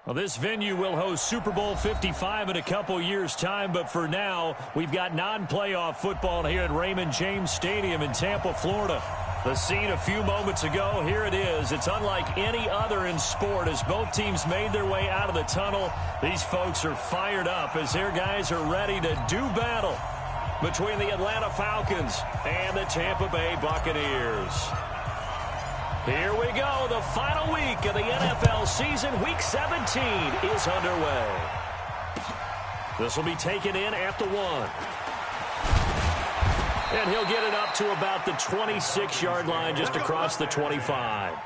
Well, this venue will host Super Bowl 55 in a couple years' time, but for now, we've got non-playoff football here at Raymond James Stadium in Tampa, Florida. The scene a few moments ago, here it is. It's unlike any other in sport as both teams made their way out of the tunnel. These folks are fired up as their guys are ready to do battle between the Atlanta Falcons and the Tampa Bay Buccaneers. Here we go. The final week of the NFL season. Week 17 is underway. This will be taken in at the 1. And he'll get it up to about the 26-yard line, just across the 25. At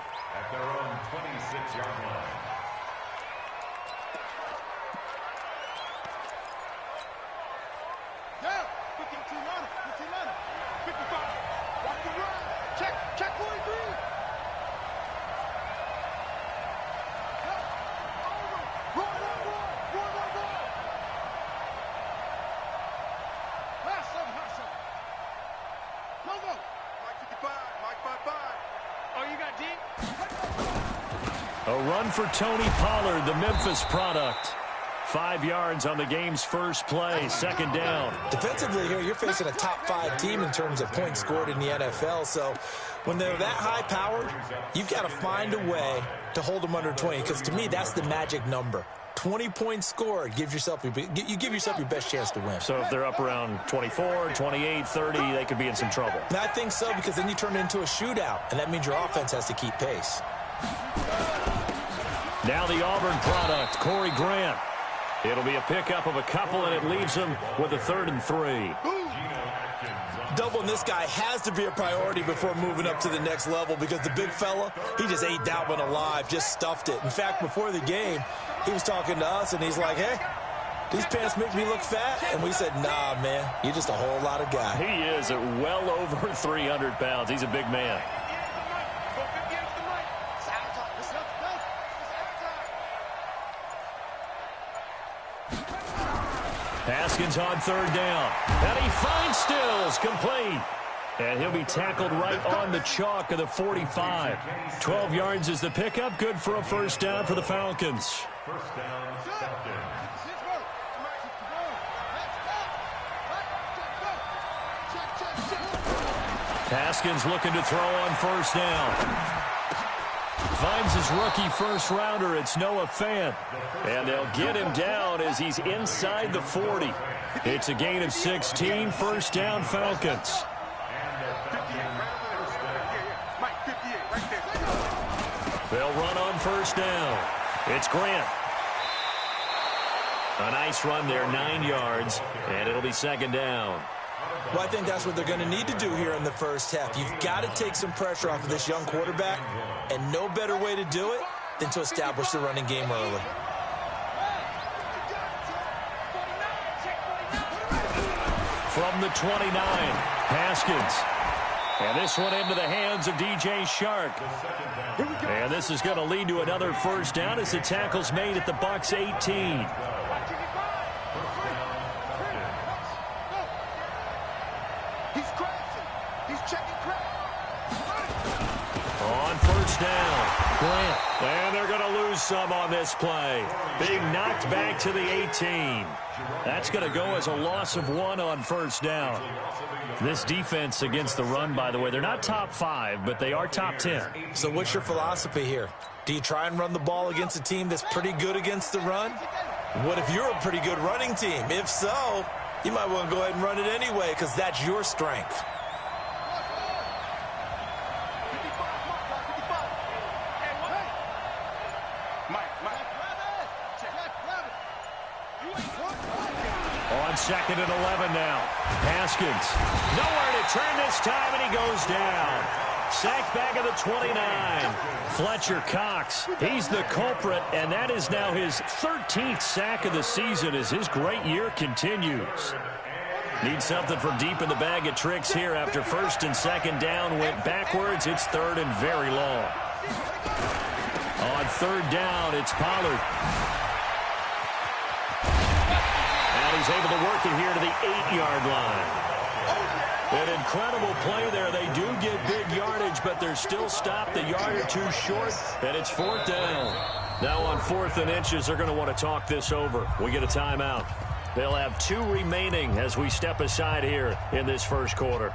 their own 26-yard line. Yeah, 15 minutes, 55. Watch the run. Check 43. A run for Tony Pollard, the Memphis product. 5 yards on the game's first play, second down. Defensively here, you're facing a top 5 team in terms of points scored in the NFL. So when they're that high-powered, you've got to find a way to hold them under 20. Because to me, that's the magic number. 20 points scored gives yourself you give yourself your best chance to win. So if they're up around 24, 28, 30, they could be in some trouble. And I think so, because then you turn it into a shootout, and that means your offense has to keep pace. Now the Auburn product, Corey Grant. It'll be a pickup of a couple, and it leaves him with a 3rd and 3. Doubling this guy has to be a priority before moving up to the next level, because the big fella, he just ate that one alive, just stuffed it. In fact, before the game, he was talking to us, and he's like, hey, these pants make me look fat. And we said, nah, man, you're just a whole lot of guy. He is at well over 300 pounds. He's a big man. Haskins on 3rd down. And he finds Stills, complete. And he'll be tackled right on the chalk of the 45. 12 yards is the pickup. Good for a first down for the Falcons. First down, Falcons. Haskins looking to throw on first down. Finds his rookie first-rounder. It's Noah Fant. And they'll get him down as he's inside the 40. It's a gain of 16. First down, Falcons. They'll run on first down. It's Grant. A nice run there, 9 yards, and it'll be second down. Well, I think that's what they're going to need to do here in the first half. You've got to take some pressure off of this young quarterback, and no better way to do it than to establish the running game early. From the 29, Haskins. And this one into the hands of DJ Shark. And this is going to lead to another first down as the tackle's made at the Bucs 18. On first down, Grant. And they're going to lose some on this play. Being knocked back to the 18. That's going to go as a loss of 1 on first down. This defense against the run, by the way, they're not top 5, but they are top 10. So what's your philosophy here? Do you try and run the ball against a team that's pretty good against the run? What if you're a pretty good running team? If so, you might want to go ahead and run it anyway, because that's your strength. On 2nd and 11 now. Haskins. Nowhere to turn this time, and he goes down. Sacked back at the 29. Fletcher Cox. He's the culprit, and that is now his 13th sack of the season as his great year continues. Need something from deep in the bag of tricks here after 1st and 2nd down. Went backwards. It's 3rd and very long. On 3rd down, it's Pollard. He's able to work it here to the 8-yard line. An incredible play there. They do get big yardage, but they're still stopped a yard or two short, and it's 4th down. Now on 4th and inches, they're going to want to talk this over. We get a timeout. They'll have 2 remaining as we step aside here in this first quarter.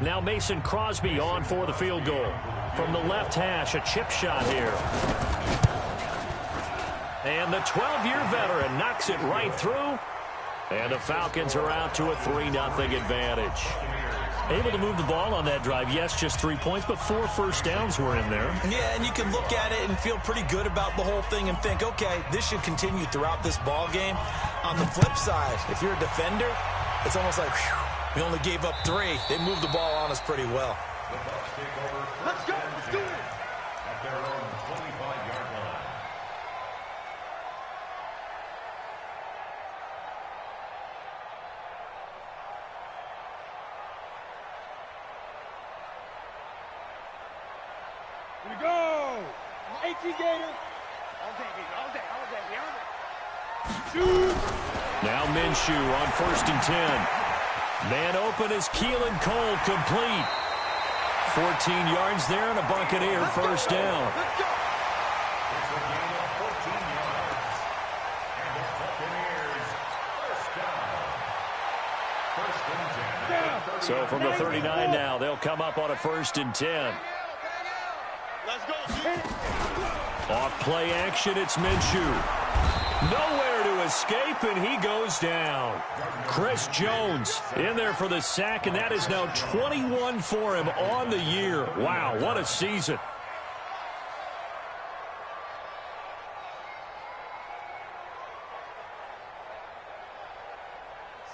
Now Mason Crosby on for the field goal. From the left hash, a chip shot here. And the 12-year veteran knocks it right through. And the Falcons are out to a 3-0 advantage. Able to move the ball on that drive. Yes, just 3 points, but 4 first downs were in there. Yeah, and you can look at it and feel pretty good about the whole thing and think, okay, this should continue throughout this ball game. On the flip side, if you're a defender, it's almost like, whew, we only gave up 3. They moved the ball on us pretty well. Let's go. Let's do it. At their own 25-yard line. Here we go. 18 Gator. All day, baby. All day. All day. Shoot. Now Minshew on 1st and 10. Man open is Keelan Cole, complete. 14 yards there and a Buccaneer first down. Let's go. It's a gain of 14 yards. And the Buccaneers first down. 1st and 10. So from the 39 now, they'll come up on a 1st and 10. Let's go. Off play action, it's Minshew. Nowhere to escape, and he goes down. Chris Jones in there for the sack, and that is now 21 for him on the year. Wow, what a season.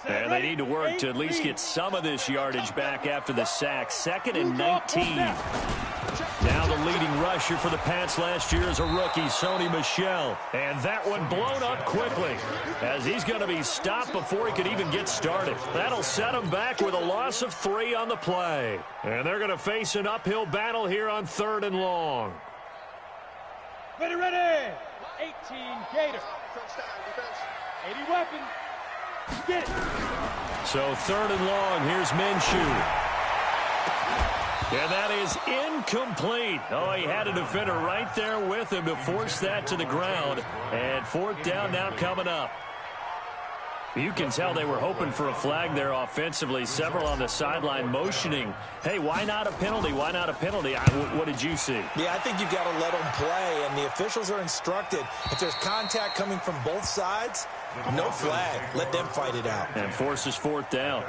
And they need to work to at least get some of this yardage back after the sack. 2nd and 19. Now the leading rusher for the Pats last year is a rookie, Sony Michel. And that one blown up quickly as he's going to be stopped before he could even get started. That'll set him back with a loss of 3 on the play. And they're going to face an uphill battle here on 3rd and long. Ready, ready. 18 Gator. 80 weapon. Get it. So 3rd and long, here's Minshew. And that is incomplete. Oh, he had a defender right there with him to force that to the ground. And 4th down now coming up. You can tell they were hoping for a flag there offensively. Several on the sideline motioning, hey, why not a penalty? Why not a penalty? What did you see? Yeah, I think you've got to let them play, and the officials are instructed. If there's contact coming from both sides, no flag. Let them fight it out. And forces 4th down.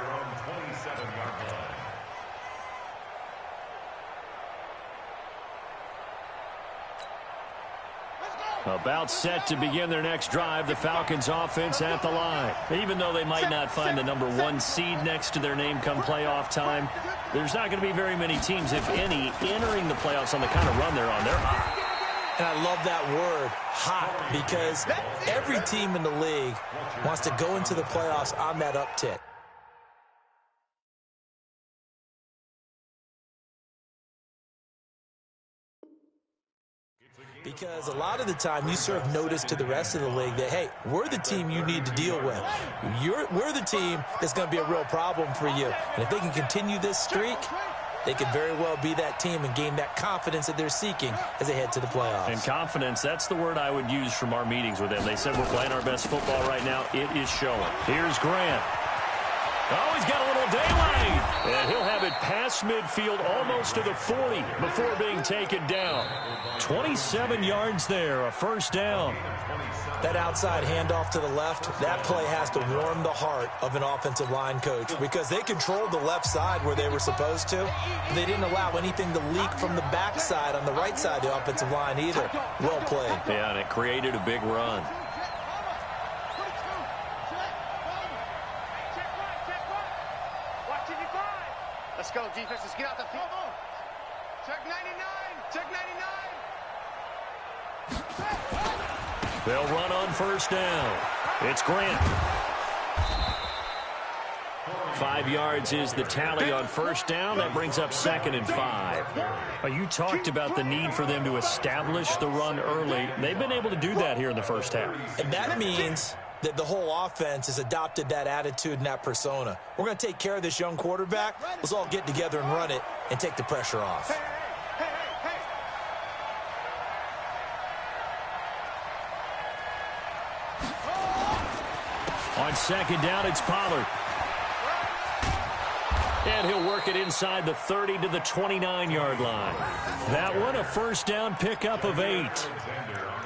About set to begin their next drive, the Falcons offense at the line. Even though they might not find the number 1 seed next to their name come playoff time, there's not going to be very many teams, if any, entering the playoffs on the kind of run they're on. They're hot. And I love that word, hot, because every team in the league wants to go into the playoffs on that uptick. Because a lot of the time you serve notice to the rest of the league that, hey, we're the team you need to deal with. We're the team that's going to be a real problem for you. And if they can continue this streak, they could very well be that team and gain that confidence that they're seeking as they head to the playoffs. And confidence, that's the word I would use from our meetings with them. They said we're playing our best football right now. It is showing. Here's Grant. Oh, he's got a little daylight. And he'll have it past midfield almost to the 40 before being taken down. 27 yards there, a first down. That outside handoff to the left, that play has to warm the heart of an offensive line coach because they controlled the left side where they were supposed to. They didn't allow anything to leak from the backside on the right side of the offensive line either. Well played. Yeah, and it created a big run. Let's go, defense. Let's get out the field. Check 99. Check 99. They'll run on first down. It's Grant. 5 yards is the tally on first down. That brings up 2nd and 5. You talked about the need for them to establish the run early. They've been able to do that here in the first half. And that means that the whole offense has adopted that attitude and that persona. We're going to take care of this young quarterback. Let's all get together and run it and take the pressure off. On second down, it's Pollard. And he'll work it inside the 30 to the 29-yard line. That one, a first down pickup of 8.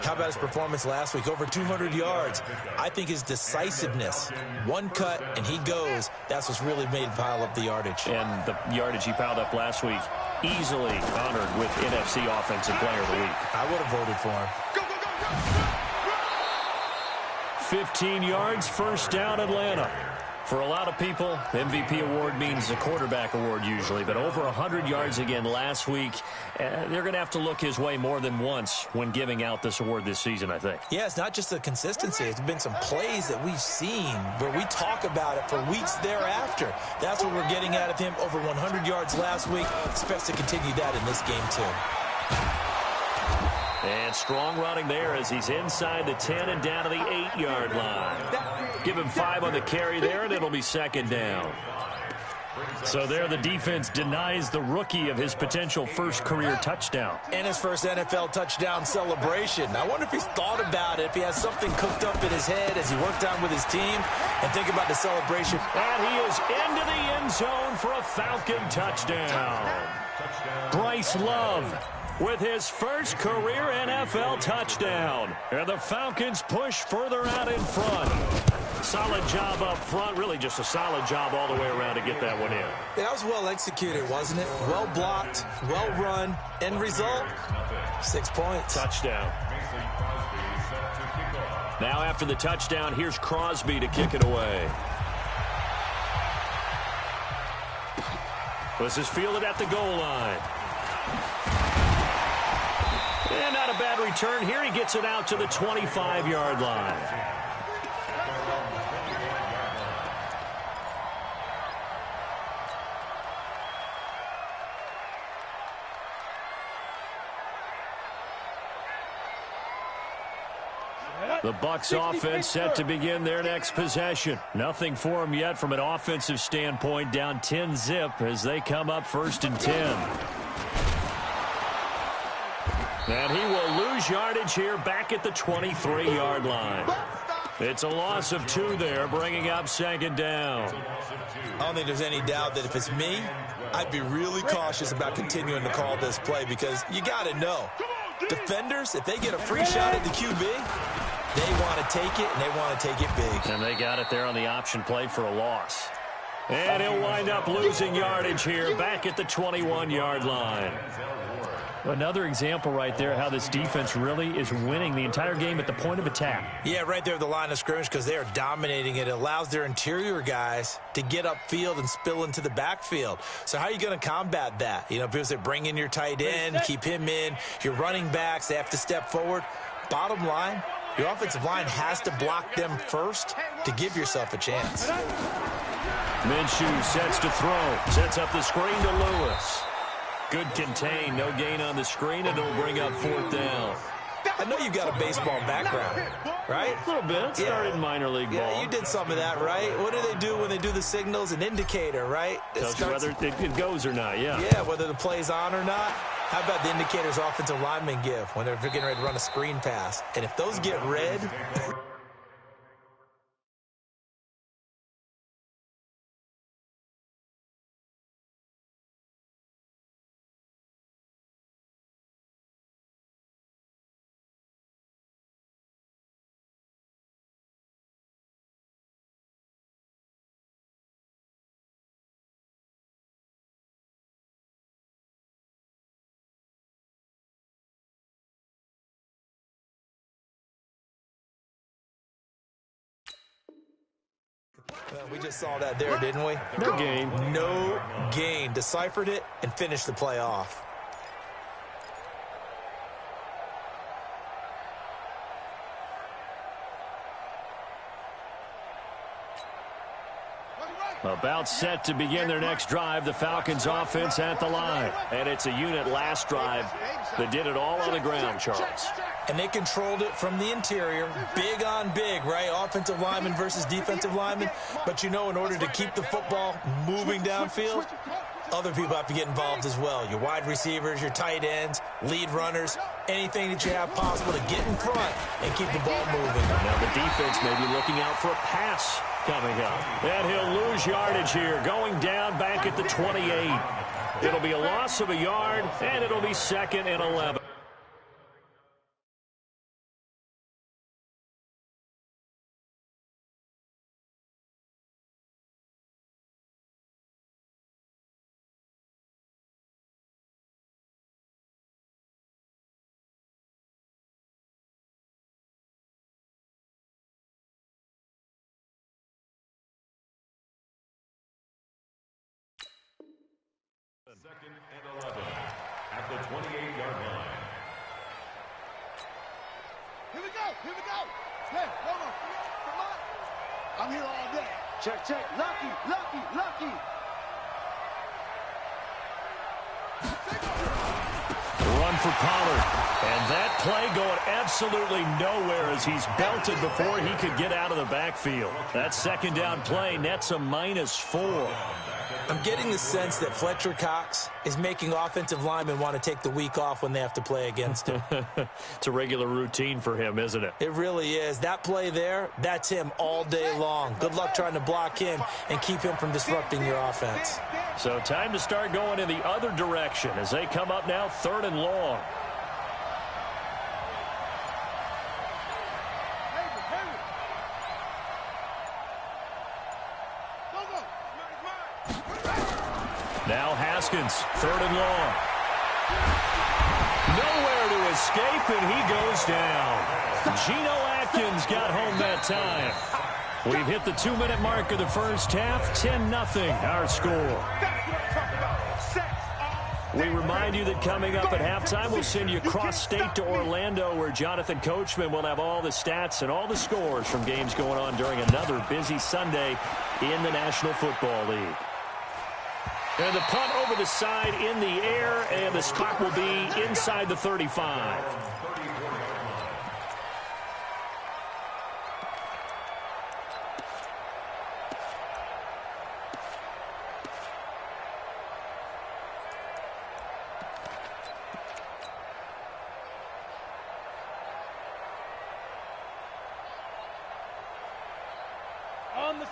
How about his performance last week? Over 200 yards. I think his decisiveness, one cut and he goes, that's what's really made him pile up the yardage. And the yardage he piled up last week, easily honored with NFC Offensive Player of the Week. I would have voted for him. 15 yards, first down, Atlanta. For a lot of people, MVP award means a quarterback award usually, but over 100 yards again last week. They're going to have to look his way more than once when giving out this award this season, I think. Yeah, it's not just the consistency. It's been some plays that we've seen where we talk about it for weeks thereafter. That's what we're getting out of him. Over 100 yards last week. Expects to continue that in this game, too. And strong running there as he's inside the 10 and down to the 8-yard line. Give him 5 on the carry there, and it'll be second down. So there the defense denies the rookie of his potential first career touchdown. And his first NFL touchdown celebration. I wonder if he's thought about it, if he has something cooked up in his head as he worked on with his team, and think about the celebration. And he is into the end zone for a Falcon touchdown. Bryce Love with his first career NFL touchdown. And the Falcons push further out in front. Solid job up front. Really just a solid job all the way around to get that one in. Yeah, that was well executed, wasn't it? Well blocked, well run. End result, 6 points. Touchdown. Now after the touchdown, here's Crosby to kick it away. This is fielded at the goal line. And not a bad return here. He gets it out to the 25-yard line. The Bucs offense set to begin their next possession. Nothing for them yet from an offensive standpoint. Down 10-zip as they come up 1st and 10. And he will lose yardage here back at the 23-yard line. It's a loss of 2 there, bringing up second down. I don't think there's any doubt that if it's me, I'd be really cautious about continuing to call this play because you got to know. Defenders, if they get a free shot at the QB, they want to take it, and they want to take it big. And they got it there on the option play for a loss. And he'll wind up losing yardage here back at the 21-yard line. Another example right there how this defense really is winning the entire game at the point of attack. Yeah, right there at the line of scrimmage because they are dominating it. It allows their interior guys to get upfield and spill into the backfield. So how are you going to combat that? You know, because they bring in your tight end, keep him in. Your running backs, they have to step forward. Bottom line, your offensive line has to block them first to give yourself a chance. Minshew sets to throw. Sets up the screen to Lewis. Good contain, no gain on the screen, and it'll bring up 4th down. I know you've got a baseball background, right? A little bit. Started in minor league ball. Yeah, you did some of that, right? What do they do when they do the signals? An indicator, right? Tells you whether it goes or not, yeah. Yeah, whether the play's on or not. How about the indicators offensive linemen give when they're getting ready to run a screen pass? And if those get red... Well, we just saw that there, didn't we? No gain. No gain. Deciphered it and finished the play off. About set to begin their next drive, the Falcons offense at the line. And it's a unit last drive that did it all on the ground, Charles. And they controlled it from the interior, big on big, right? Offensive lineman versus defensive lineman. But, you know, in order to keep the football moving downfield, other people have to get involved as well. Your wide receivers, your tight ends, lead runners, anything that you have possible to get in front and keep the ball moving. Now the defense may be looking out for a pass coming up. And he'll lose yardage here, going down back at the 28. It'll be a loss of a yard, and it'll be 2nd and 11. Second and 11 at the 28-yard line. Here we go. Here we go. Hey, hold on. Come on. I'm here all day. Check, check. Lucky, lucky, lucky. Run for Pollard. And that play going absolutely nowhere as he's belted before he could get out of the backfield. That second down play nets a -4. I'm getting the sense that Fletcher Cox is making offensive linemen want to take the week off when they have to play against him. It's a regular routine for him, isn't it? It really is. That play there, that's him all day long. Good luck trying to block him and keep him from disrupting your offense. So time to start going in the other direction as they come up now 3rd and long. Now Haskins, 3rd and long. Nowhere to escape, and he goes down. Geno Atkins got home that time. We've hit the 2-minute mark of the first half. 10-0 our score. We remind you that coming up at halftime, we'll send you cross-state to Orlando, where Jonathan Coachman will have all the stats and all the scores from games going on during another busy Sunday in the National Football League. And the punt over the side in the air, and the spot will be inside the 35.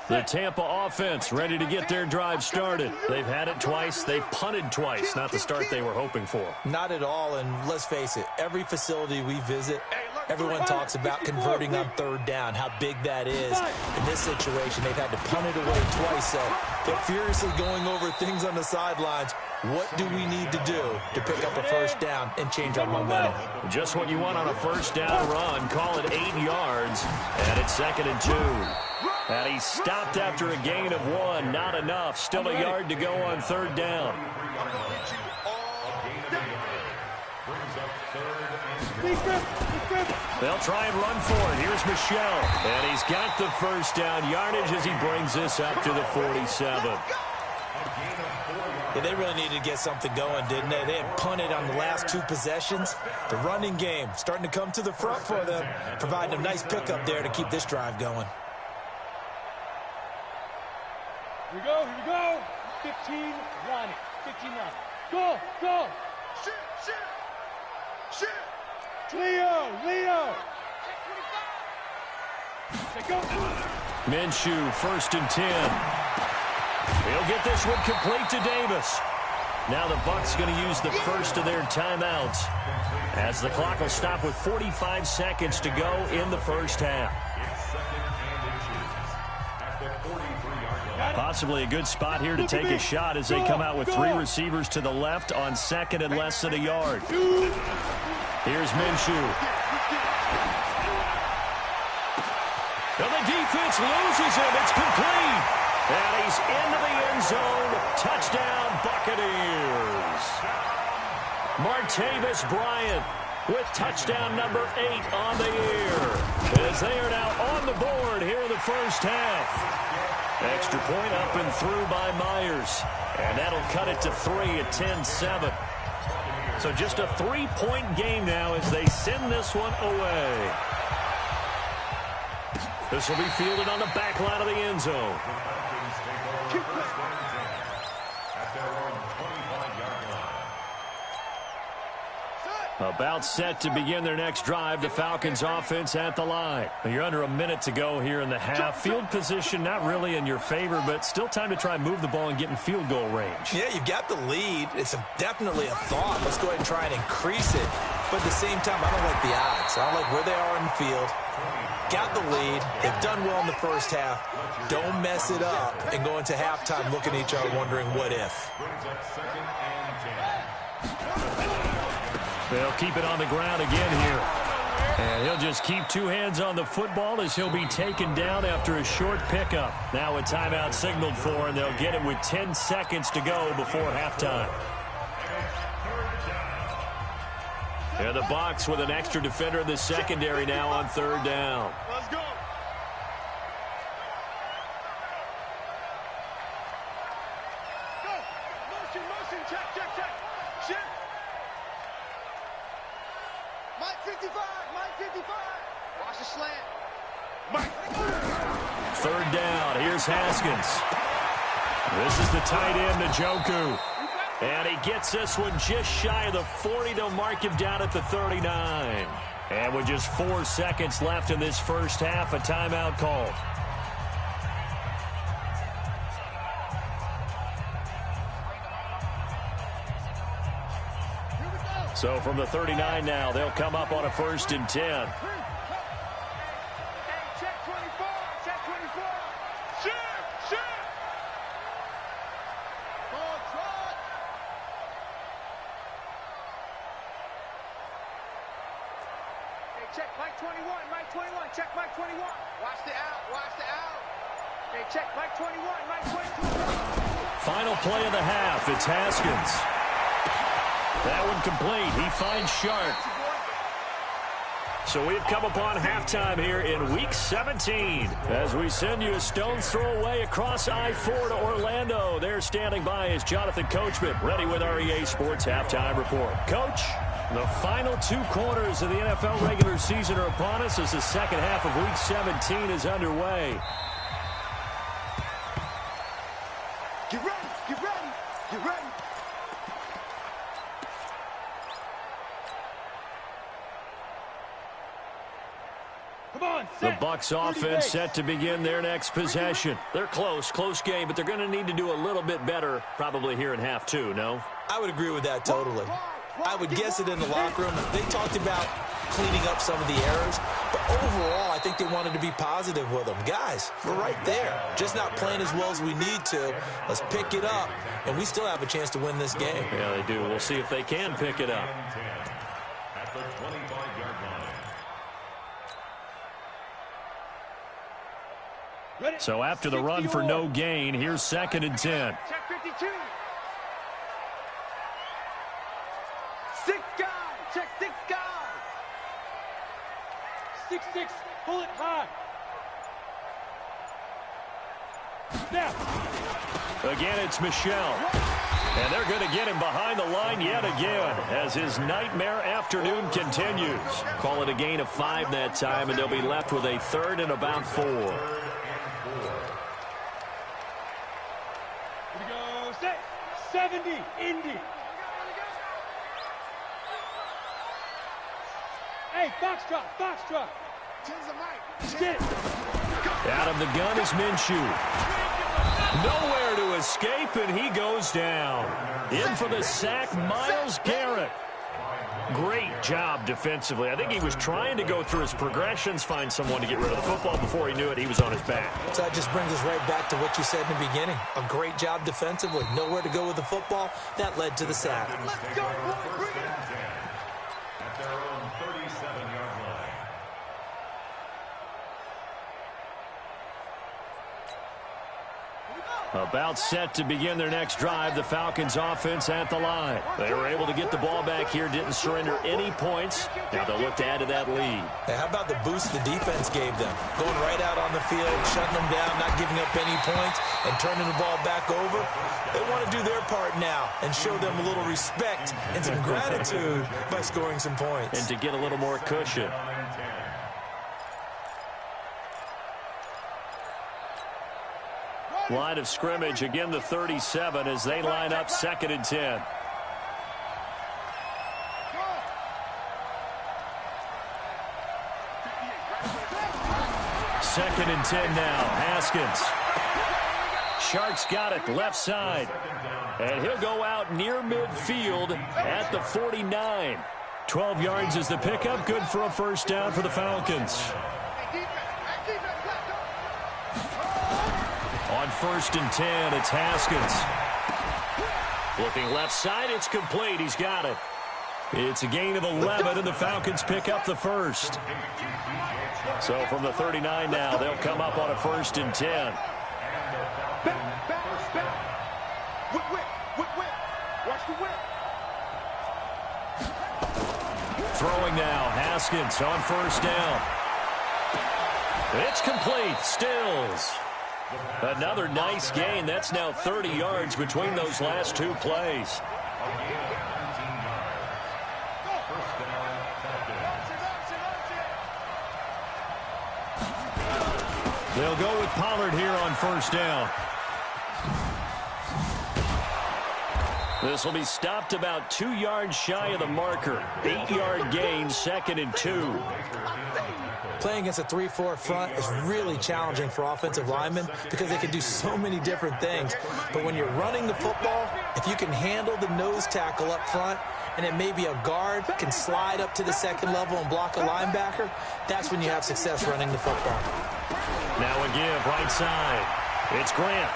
The Tampa offense ready to get their drive started. They've had it twice. They've punted twice. Not the start they were hoping for. Not at all, and let's face it, every facility we visit, everyone talks about converting on 3rd down, how big that is. In this situation, they've had to punt it away twice, so they're furiously going over things on the sidelines. What do we need to do to pick up a 1st down and change our momentum? Just what you want on a 1st down run. Call it 8 yards, and it's 2nd and 2. And he stopped after a gain of 1. Not enough. Still a yard to go on 3rd down. They'll try and run for it. Here's Michelle. And he's got the 1st down yardage as he brings this up to the 47. Yeah, they really needed to get something going, didn't they? They had punted on the last 2 possessions. The running game starting to come to the front for them, providing a nice pickup there to keep this drive going. Here we go, here we go. 15, 1, 15, 9. Go, go. Shoot, shoot, shoot. Leo, Leo. Go. Minshew, 1st and 10. He'll get this one complete to Davis. Now the Bucs going to use the first of their timeouts as the clock will stop with 45 seconds to go in the first half. Possibly a good spot here to take a shot as they come out with 3 receivers to the left on 2nd and less than a yard. Here's Minshew. And the defense loses him. It's complete. And he's into the end zone. Touchdown, Buccaneers. Martavis Bryant with touchdown number 8 on the year, as they are now on the board here in the first half. Extra point up and through by Myers. And that'll cut it to 3 at 10-7. So just a 3-point game now as they send this one away. This will be fielded on the back line of the end zone. At their own About set to begin their next drive, the Falcons offense at the line. You're under a minute to go here in the half. Field position not really in your favor, but still time to try and move the ball and get in field goal range. Yeah, you've got the lead. It's definitely a thought. Let's go ahead and try and increase it. But at the same time, I don't like the odds. I don't like where they are in the field. Got the lead. They've done well in the first half. Don't mess it up and go into halftime looking at each other wondering what if. They'll keep it on the ground again here. And he'll just keep two hands on the football as he'll be taken down after a short pickup. Now a timeout signaled for, and they'll get it with 10 seconds to go before halftime. And the Bucs with an extra defender in the secondary now on third down. Let's go. Go. Motion, check. Shift. Mike 55. Watch the slant. Mike. Third down. Here's Haskins. This is the tight end, Njoku. And he gets this one just shy of the 40. They'll mark him down at the 39. And with just 4 seconds left in this first half, a timeout called. So from the 39 now, they'll come up on a 1st and 10. Hey, check 24. Shift. Ball trot. Hey, check Mike 21. Check Mike 21. Watch the out. Hey, check Mike 21. Final play of the half. It's Haskins. That one complete. He finds Sharp. So we've come upon halftime here in Week 17 as we send you a stone's throw away across I-4 to Orlando. There standing by is Jonathan Coachman, ready with our EA Sports Halftime Report. Coach, the final 2 quarters of the NFL regular season are upon us as the second half of Week 17 is underway. Get ready. The Bucs offense set to begin their next possession. They're close game, but they're going to need to do a little bit better probably here in half 2, no? I would agree with that totally. I would guess it in the locker room. They talked about cleaning up some of the errors, but overall, I think they wanted to be positive with them. Guys, we're right there. Just not playing as well as we need to. Let's pick it up, and we still have a chance to win this game. Yeah, they do. We'll see if they can pick it up. At the 25-yard line. So after the run for no gain, here's 2nd and 10. Check 52. 6 guys. Check 6 guys. 6-6. Pull it high. Snap. Again, it's Michel. And they're going to get him behind the line yet again as his nightmare afternoon continues. Call it a gain of 5 that time, and they'll be left with a 3rd and about 4. Here we go. Set. 70. Indy. Hey, box drop. Shit. Out of the gun is Minshew. Nowhere to escape, and he goes down. In for the sack, Myles Garrett. Great job defensively. I think he was trying to go through his progressions, find someone to get rid of the football. Before he knew it, he was on his back. So that just brings us right back to what you said in the beginning. A great job defensively. Nowhere to go with the football. That led to the sack. Let's go, boy. Bring it. At their own 37-yard line. About set to begin their next drive, the Falcons offense at the line. They were able to get the ball back here, didn't surrender any points. Now they'll look to add to that lead. Hey, how about the boost the defense gave them? Going right out on the field, shutting them down, not giving up any points, and turning the ball back over. They want to do their part now and show them a little respect and some gratitude by scoring some points. And to get a little more cushion. Line of scrimmage, again the 37 as they line up 2nd and 10. 2nd and 10 now. Haskins. Sharks got it left side. And he'll go out near midfield at the 49. 12 yards is the pickup. Good for a first down for the Falcons. On 1st and 10, it's Haskins. Looking left side, it's complete. He's got it. It's a gain of 11, and the Falcons pick up the first. So from the 39 now, they'll come up on a 1st and 10. Watch the whip. Throwing now, Haskins on 1st down. It's complete. Stills. Another nice gain. That's now 30 yards between those last two plays. They'll go with Pollard here on 1st down. This will be stopped about 2 yards shy of the marker. 8-yard gain, 2nd and 2. Playing against a 3-4 front is really challenging for offensive linemen because they can do so many different things. But when you're running the football, if you can handle the nose tackle up front, and it may be a guard can slide up to the 2nd level and block a linebacker, that's when you have success running the football. Now a give right side. It's Grant.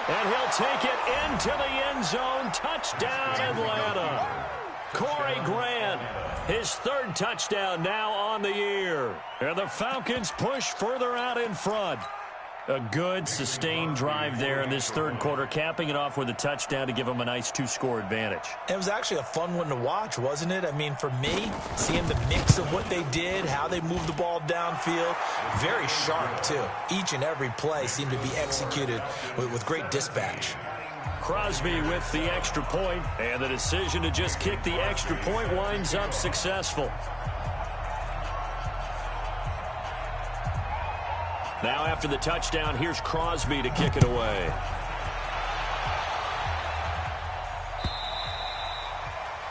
And he'll take it into the end zone. Touchdown, Atlanta. Corey Grant, his 3rd touchdown now on the year. And the Falcons push further out in front. A good, sustained drive there in this 3rd quarter, capping it off with a touchdown to give them a nice 2-score advantage. It was actually a fun one to watch, wasn't it? I mean, for me, seeing the mix of what they did, how they moved the ball downfield, very sharp, too. Each and every play seemed to be executed with great dispatch. Crosby with the extra point, and the decision to just kick the extra point winds up successful. Now after the touchdown, here's Crosby to kick it away.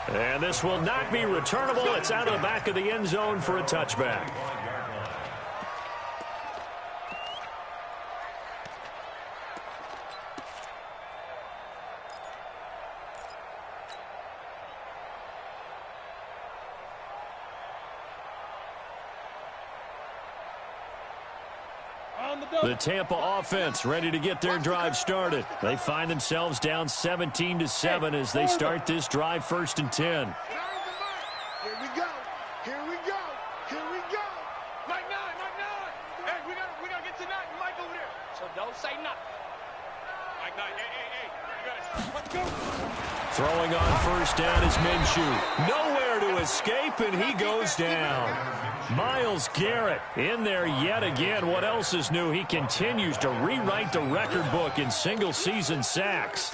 And this will not be returnable. It's out of the back of the end zone for a touchback. The Tampa offense ready to get their drive started. They find themselves down 17-7 as they start this drive 1st and 10. Here we go. Here we go. Here we go. Mike 9. Hey, we gotta get to 9. Mike over there. So don't say nothing. Mike 9. Hey. Let's go. Throwing on 1st down is Minshew. Nowhere to escape, and he goes down. Myles Garrett in there yet again. What else is new? He continues to rewrite the record book in single-season sacks.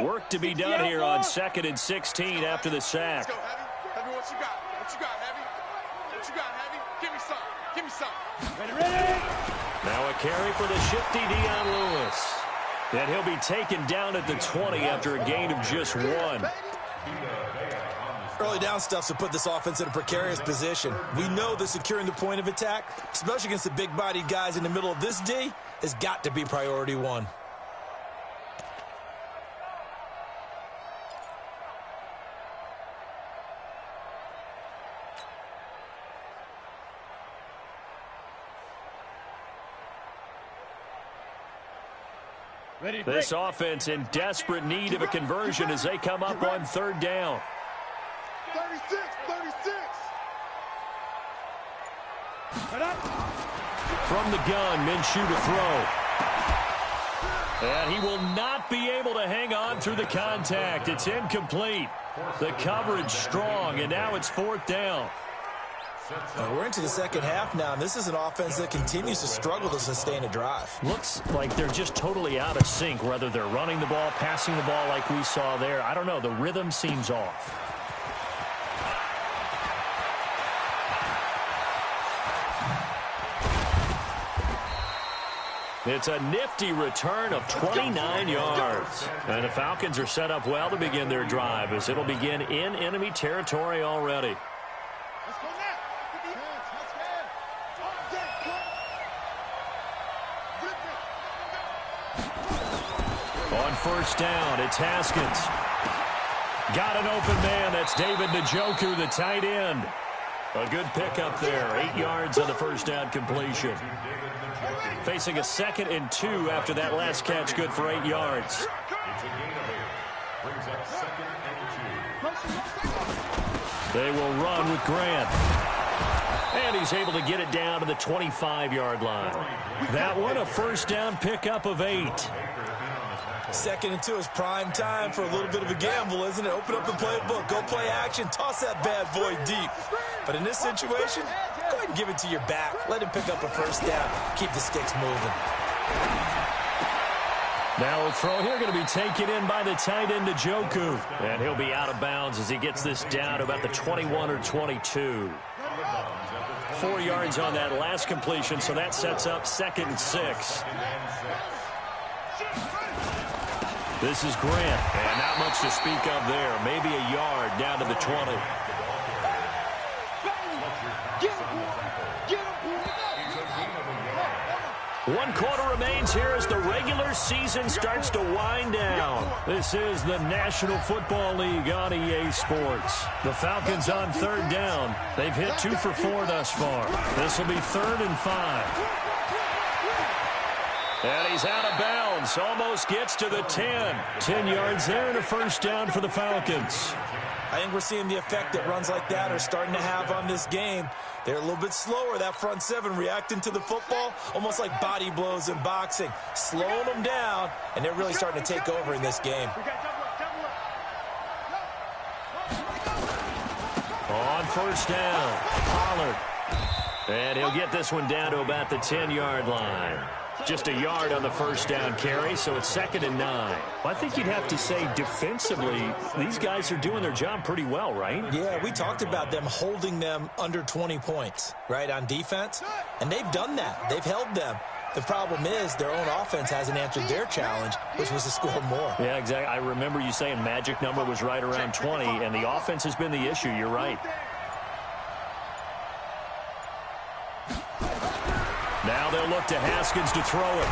Work to be done here on 2nd and 16 after the sack. Let's go, Heavy. Heavy, what you got? What you got, Heavy? What you got, Heavy? Give me some. Give me some. Ready? Now a carry for the shifty Dion Lewis. And he'll be taken down at the 20 after a gain of just 1. Early down stuff to put this offense in a precarious position. We know that securing the point of attack, especially against the big-bodied guys in the middle of this D, has got to be priority 1. This offense in desperate need of a conversion as they come up on 3rd down. 36. From the gun, Minshew to throw. And he will not be able to hang on through the contact. It's incomplete. The coverage strong, and now it's 4th down. We're into the 2nd half now, and this is an offense that continues to struggle to sustain a drive. Looks like they're just totally out of sync, whether they're running the ball, passing the ball like we saw there. I don't know. The rhythm seems off. It's a nifty return of 29 yards. And the Falcons are set up well to begin their drive as it'll begin in enemy territory already. On first down, it's Haskins. Got an open man. That's David Njoku, the tight end. A good pickup there. 8 yards on the first down completion. Facing a 2nd and 2 after that last catch, good for 8 yards. They will run with Grant. And he's able to get it down to the 25-yard line. That one, a first down pickup of 8. 2nd and 2 is prime time for a little bit of a gamble, isn't it? Open up the playbook, go play action, toss that bad boy deep. But in this situation, go ahead and give it to your back. Let him pick up a first down. Keep the sticks moving. Now a throw here going to be taken in by the tight end Njoku. And he'll be out of bounds as he gets this down to about the 21 or 22. 4 yards on that last completion, so that sets up 2nd and 6. This is Grant, and not much to speak of there. Maybe a yard down to the 20. One quarter remains here as the regular season starts to wind down. This is the National Football League on EA Sports. The Falcons on 3rd down. They've hit 2 for 4 thus far. This will be 3rd and 5. And he's out of bounds. Almost gets to the 10. 10 yards there and a first down for the Falcons. I think we're seeing the effect that runs like that are starting to have on this game. They're a little bit slower, that front 7, reacting to the football, almost like body blows in boxing. Slowing them down, and they're really starting to take over in this game. On first down, Pollard. And he'll get this one down to about the 10-yard line. Just a yard on the first down carry, so it's 2nd and 9. Well, I think you'd have to say defensively, these guys are doing their job pretty well, right? Yeah, we talked about them holding them under 20 points, right, on defense. And they've done that. They've held them. The problem is their own offense hasn't answered their challenge, which was to score more. Yeah, exactly. I remember you saying magic number was right around 20, and the offense has been the issue. You're right. Now they'll look to Haskins to throw it.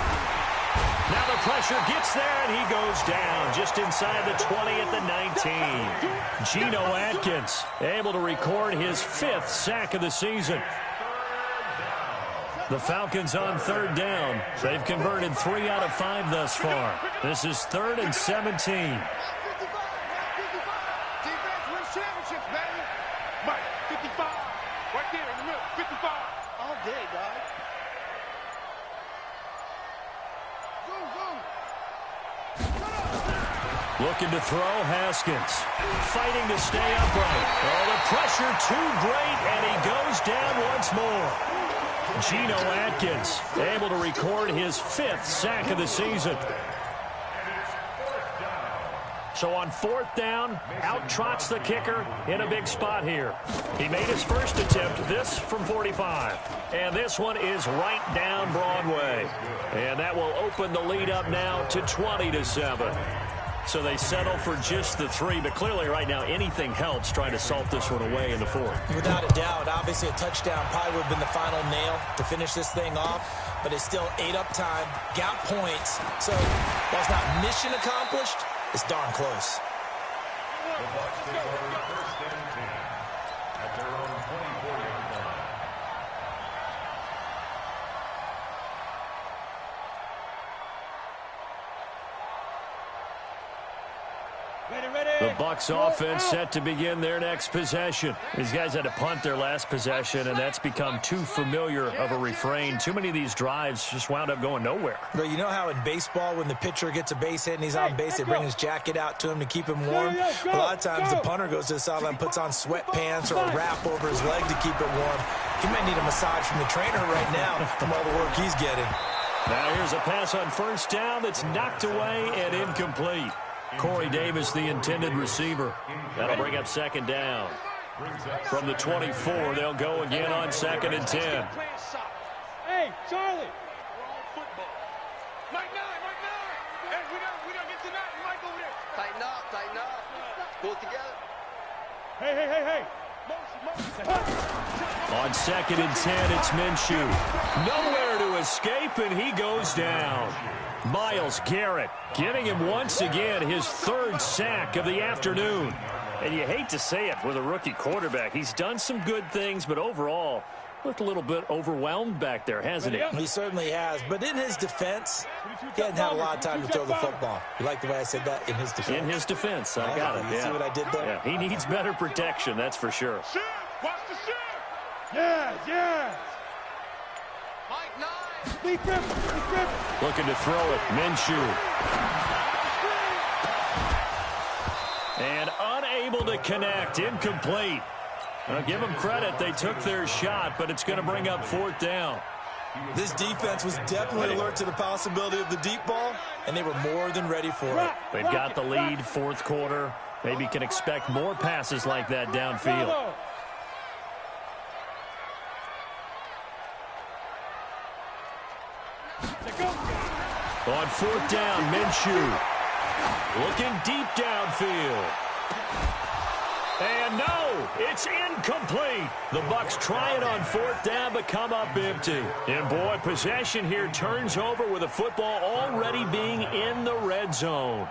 Now the pressure gets there, and he goes down just inside the 20 at the 19. Geno Atkins able to record his 5th sack of the season. The Falcons on 3rd down. They've converted 3 out of 5 thus far. This is 3rd and 17. Defense wins championships, baby. Mike, 55. Right there in the middle, 55. All day, dog. Looking to throw, Haskins. Fighting to stay upright. Oh, the pressure too great, and he goes down once more. Geno Atkins able to record his 5th sack of the season. So on 4th down, out trots the kicker in a big spot here. He made his first attempt, this from 45. And this one is right down Broadway. And that will open the lead up now to 20-7. So they settle for just the 3, but clearly right now anything helps trying to salt this one away in the 4th. Without a doubt, obviously a touchdown probably would have been the final nail to finish this thing off, but it's still 8 up time, got points. So while it's not mission accomplished, it's darn close. The Bucs take over 1st and 10 at their own 24-yard line. The Bucs offense set to begin their next possession. These guys had to punt their last possession, and that's become too familiar of a refrain. Too many of these drives just wound up going nowhere. But you know how in baseball, when the pitcher gets a base hit and he's on base, they bring his jacket out to him to keep him warm? A lot of times the punter goes to the sideline, puts on sweatpants or a wrap over his leg to keep it warm. He might need a massage from the trainer right now from all the work he's getting. Now here's a pass on first down that's knocked away and incomplete. Corey Davis, the intended receiver. That'll bring up 2nd down. From the 24, they'll go again on 2nd and 10. Hey, Charlie. We're all football. Mike 9, Mike 9. Hey, we gotta get to 9. Mike over there. Tighten up, tighten up. Pull it together. Hey. On 2nd and 10, it's Minshew. Nowhere to escape, and he goes down. Myles Garrett getting him once again his 3rd sack of the afternoon. And you hate to say it with a rookie quarterback. He's done some good things, but overall, looked a little bit overwhelmed back there, hasn't he? He certainly has. But in his defense, he hadn't had a lot of time to throw the football. You like the way I said that? In his defense. In his defense. I got it. You see what I did there? Yeah, he needs better protection, that's for sure. Shift. Watch the shift. Yes. Mike 9. Looking to throw it. Minshew. And unable to connect. Incomplete. I'll give them credit. They took their shot, but it's going to bring up 4th down. This defense was definitely alert to the possibility of the deep ball, and they were more than ready for it. They've got the lead, 4th quarter. Maybe can expect more passes like that downfield. On 4th down, Minshew. Looking deep downfield. And no, it's incomplete. The Bucs try it on 4th down, but come up empty. And boy, possession here turns over with the football already being in the red zone.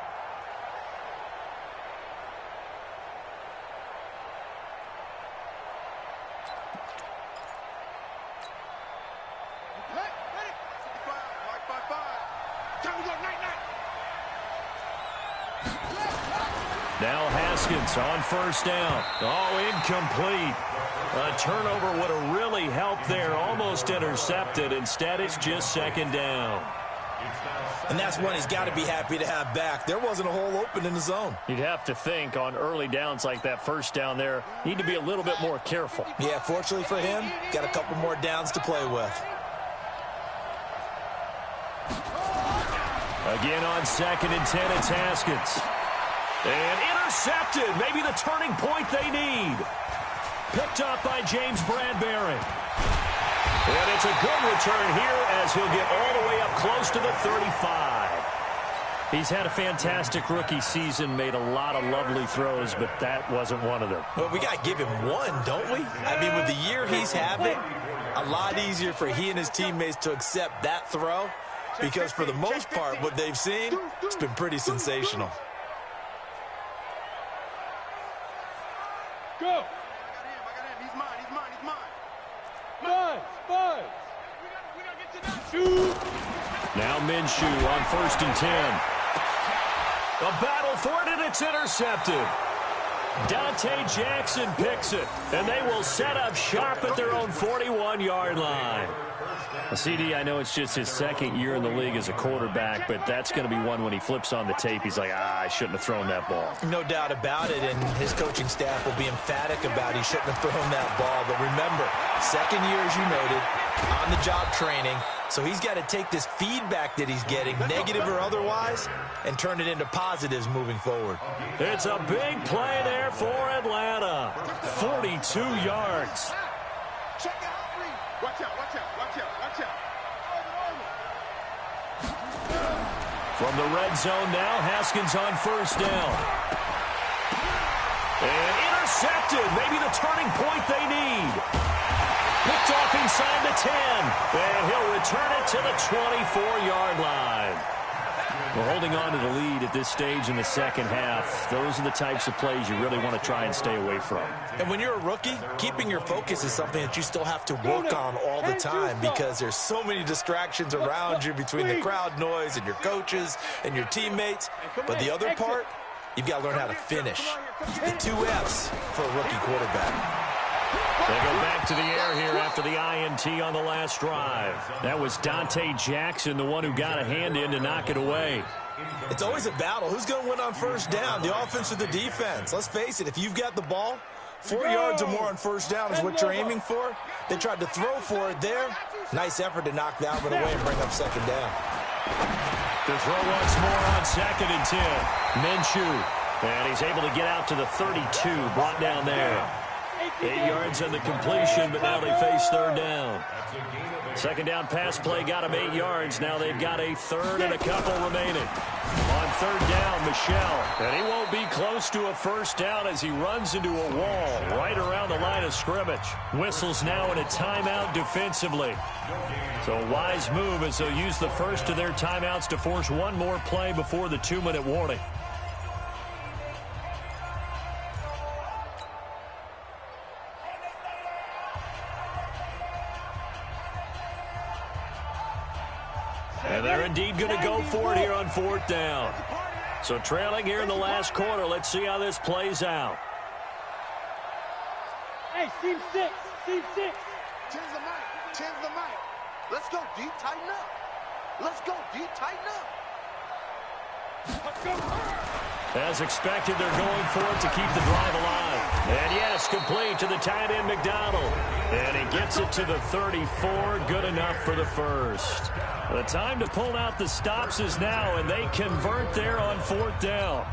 Now Haskins on 1st down. Oh, incomplete. A turnover would have really helped there. Almost intercepted. Instead, it's just 2nd down. And that's one he's got to be happy to have back. There wasn't a hole open in the zone. You'd have to think on early downs like that 1st down there, need to be a little bit more careful. Yeah, fortunately for him, got a couple more downs to play with. Again on 2nd and 10, it's Haskins. And intercepted. Maybe the turning point they need. Picked up by James Bradbury. And it's a good return here as he'll get all the way up close to the 35. He's had a fantastic rookie season, made a lot of lovely throws, but that wasn't one of them. Well, we got to give him one, don't we? I mean, with the year he's having, a lot easier for he and his teammates to accept that throw because for the most part, what they've seen, it's been pretty sensational. Go. I got him. He's mine. Mine. We gotta get to that. Shoot. Now Minshew on 1st and 10. A battle for it, and it's intercepted. Dante Jackson picks it, and they will set up shop at their own 41-yard line. CD, I know it's just his 2nd year in the league as a quarterback, but that's going to be one when he flips on the tape. He's like, I shouldn't have thrown that ball. No doubt about it, and his coaching staff will be emphatic about he shouldn't have thrown that ball. But remember, 2nd year, as you noted, on-the-job training, so he's got to take this feedback that he's getting, negative or otherwise, and turn it into positives moving forward. It's a big play there for Atlanta. 42 yards. Check out. Watch out. From the red zone now, Haskins on 1st down. And intercepted. Maybe the turning point they need. Picked off inside the 10. And he'll return it to the 24-yard line. We're holding on to the lead at this stage in the 2nd half. Those are the types of plays you really want to try and stay away from. And when you're a rookie, keeping your focus is something that you still have to work on all the time because there's so many distractions around you between the crowd noise and your coaches and your teammates. But the other part, you've got to learn how to finish. The 2 F's for a rookie quarterback. They go back to the air here after the INT on the last drive. That was Dante Jackson, the one who got a hand in to knock it away. It's always a battle. Who's going to win on 1st down, the offense or the defense? Let's face it, if you've got the ball, 4 yards or more on 1st down is what you're aiming for. They tried to throw for it there. Nice effort to knock that one away and bring up 2nd down. To throw once more on 2nd and 10. Minshew. And he's able to get out to the 32, brought down there. 8 yards on the completion, but now they face third down. Second down pass play got them 8 yards. Now they've got a third and a couple remaining. On third down, Michel. And he won't be close to a first down as he runs into a wall right around the line of scrimmage. Whistles now in a timeout defensively. So a wise move as they'll use the first of their timeouts to force one more play before the 2-minute warning. And they're indeed going to go for it here on fourth down. So trailing here in the last quarter. Let's see how this plays out. Hey, team 6. Team 6. Change the mic. Change the mic. Let's go deep, tighten up. Let's go deep, tighten up. As expected, they're going for it to keep the drive alive. And yes, complete to the tight end, McDonald. And he gets it to the 34. Good enough for the first. The time to pull out the stops is now, and they convert there on fourth down.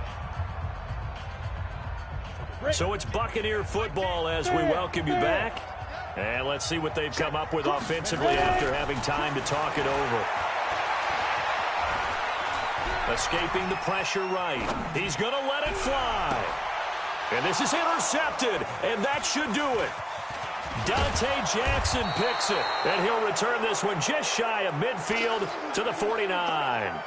So it's Buccaneer football as we welcome you back. And let's see what they've come up with offensively after having time to talk it over. Escaping the pressure right. He's going to let it fly. And this is intercepted, and that should do it. Dante Jackson picks it, and he'll return this one just shy of midfield to the 49.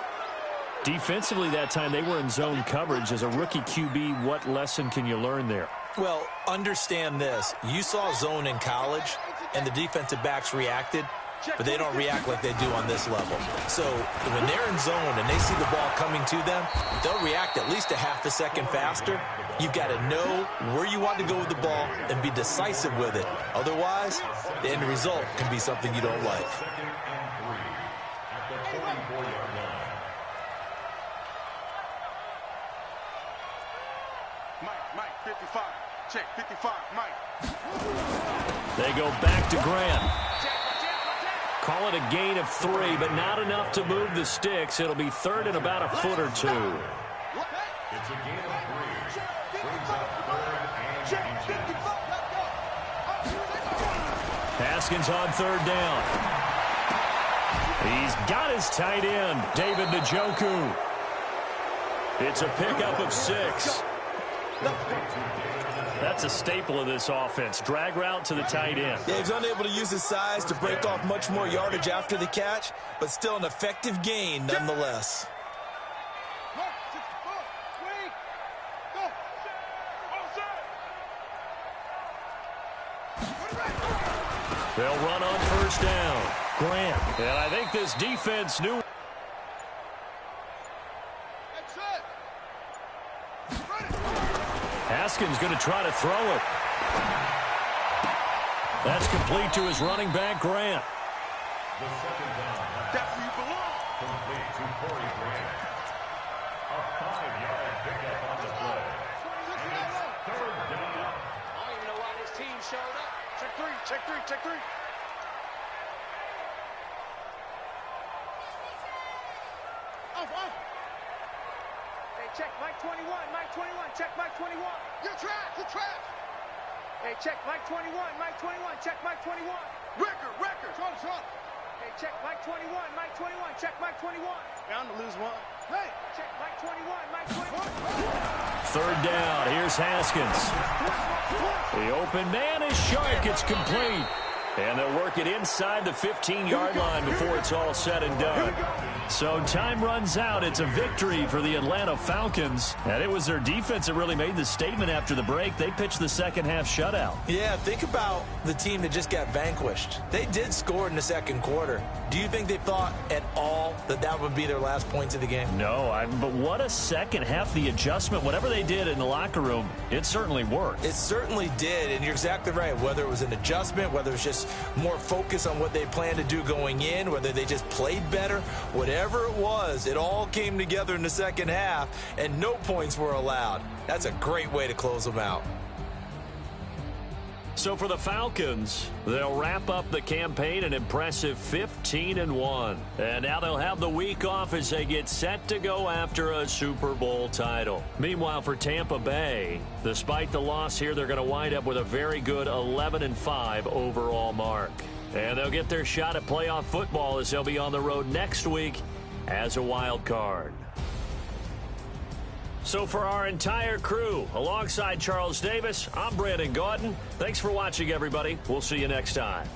Defensively that time, they were in zone coverage. As a rookie QB, what lesson can you learn there? Well, understand this. You saw zone in college, and the defensive backs reacted, but they don't react like they do on this level. So when they're in zone and they see the ball coming to them, they'll react at least a half a second faster. You've got to know where you want to go with the ball and be decisive with it. Otherwise, the end result can be something you don't like. Mike, 55. Check, 55, Mike. They go back to Grant. Call it a gain of 3, but not enough to move the sticks. It'll be third and about a foot or two. It's a gain of 3. Brings up third and 10. Haskins on third down. He's got his tight end, David Njoku. It's a pickup of 6. That's a staple of this offense. Drag route to the tight end. Yeah, he's unable to use his size to break off much more yardage after the catch, but still an effective gain nonetheless. They'll run on first down. Grant. And I think this defense knew. Haskins going to try to throw it. That's complete to his running back, Grant. The second down. That's where you belong. Complete to Corey Grant. A 5-yard pickup on the play. And it's third down. I don't even know why this team showed up. Check 3, check 3, check 3. Hey, check Mike 21, Mike 21, check Mike 21. You're trash, you're trash. Hey, check Mike 21, Mike 21, check Mike 21. Record. Trump. Hey, check Mike 21, Mike 21, check Mike 21. Bound to lose one. Hey, check Mike 21, Mike 21. Third down. Here's Haskins. The open man is Shark. It's complete. And they'll work it inside the 15-yard line before it's all said and done. So time runs out. It's a victory for the Atlanta Falcons. And it was their defense that really made the statement after the break. They pitched the second-half shutout. Yeah, think about the team that just got vanquished. They did score in the second quarter. Do you think they thought at all that that would be their last points of the game? No, but what a second half. The adjustment, whatever they did in the locker room, it certainly worked. It certainly did, and you're exactly right. Whether it was an adjustment, whether it was just more focus on what they planned to do going in, whether they just played better, whatever it was, it all came together in the second half, and no points were allowed. That's a great way to close them out. So for the Falcons, they'll wrap up the campaign an impressive 15-1. And now they'll have the week off as they get set to go after a Super Bowl title. Meanwhile, for Tampa Bay, despite the loss here, they're going to wind up with a very good 11-5 overall mark. And they'll get their shot at playoff football as they'll be on the road next week as a wild card. So for our entire crew, alongside Charles Davis, I'm Brandon Gaudin. Thanks for watching, everybody. We'll see you next time.